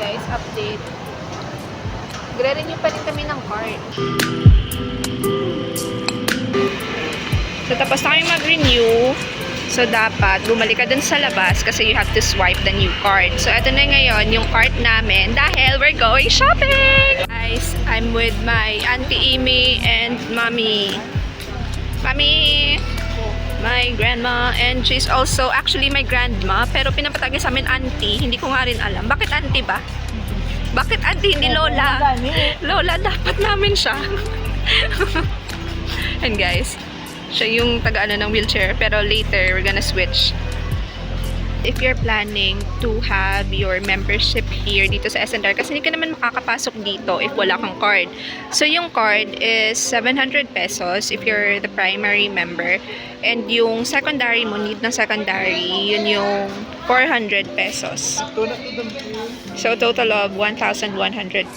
guys, update. Gre-renew pa rin kami ng card. So, tapos na kami mag-renew. So, dapat bumalik ka dun sa labas kasi you have to swipe the new card. So, ito na ngayon yung card namin dahil we're going shopping! Guys, I'm with my Auntie Amy and Mommy. Mommy! My grandma, and she's also actually my grandma, pero pinapatagay sa amin auntie. Hindi ko nga rin alam. Bakit auntie ba? Bakit auntie, hindi lola? Lola, dapat namin siya. And guys, siya yung taga-ano ng wheelchair, pero later we're gonna switch. If you're planning to have your membership here dito sa S&R, kasi hindi ka naman makakapasok dito if wala kang card. So yung card is 700 pesos if you're the primary member, and yung secondary mo, need ng secondary, yun yung 400 pesos. So total of 1,100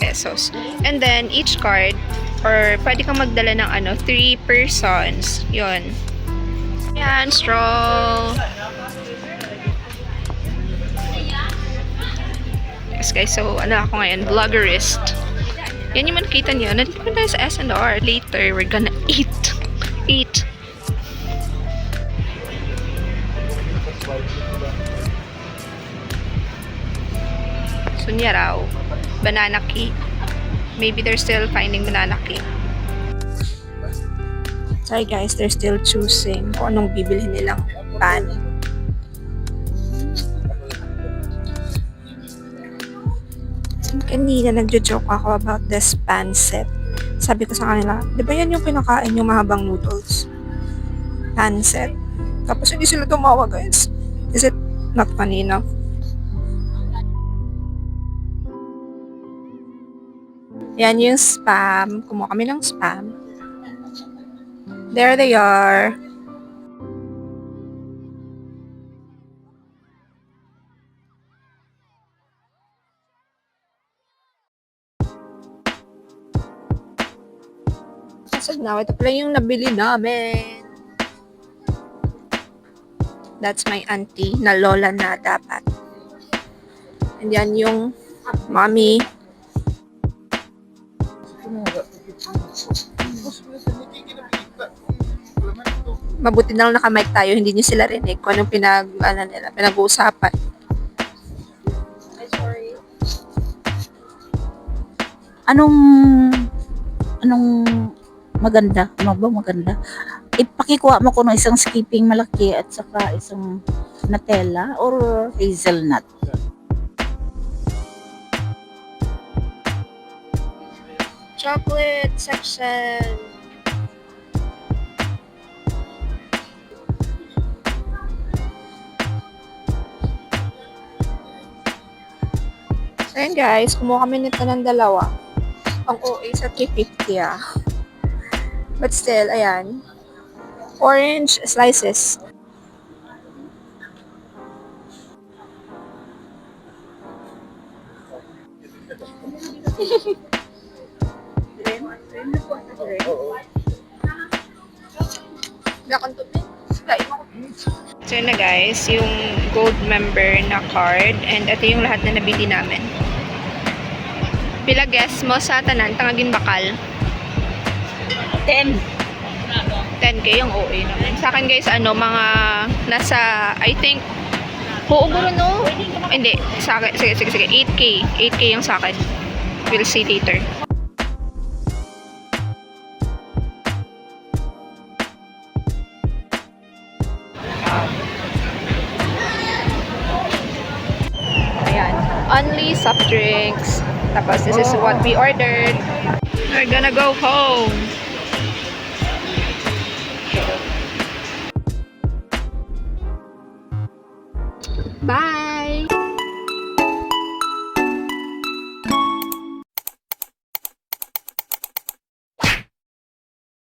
pesos. And then each card, or pwede kang magdala ng 3 persons. Yun. Yan, stroll. Yes guys, so ako ngayon, vloggerist. Yan yung makikita niyo. Nandito pa tayo sa S&R. Later, we're gonna eat. Eat. So niya raw, banana cake. Maybe they're still finding banana cake. Sorry guys, they're still choosing kung anong bibilhin nilang pan. Kanina nagjo-joke ako about this pan set. Sabi ko sa kanila, di ba yan yung kinakain yung mahabang noodles? Pan set. Tapos hindi sila tumawa guys. Is it not funny enough? Yan yung spam. Kumuha kami ng spam. There they are. So now, ito pala yung nabili namin. That's my auntie na lola na dapat. And yan yung mommy. Mabuti na lang nakamike tayo, hindi niyo sila rinig kung anong pinag-uusapan. Anong maganda? Ano ba maganda? Ipakikuha mo ko ng isang skipping malaki at saka isang Nutella or hazelnut. Chocolate section. So yun guys, kumuha kami nito ng dalawa. Ang OA sa 350 ah. But still, ayan. Orange slices. So yun na guys, yung gold member na card, and ito yung lahat na nabili namin. Pila guess mo sa tanan, tangagin bakal? 10. 10k yung OA naman. Sa akin guys, mga nasa, I think, no? Hindi, sa akin, sige, 8k. 8k yung sa akin. We'll see later. Ayan. Only soft drinks. Tapos, this is what we ordered. We're gonna go home.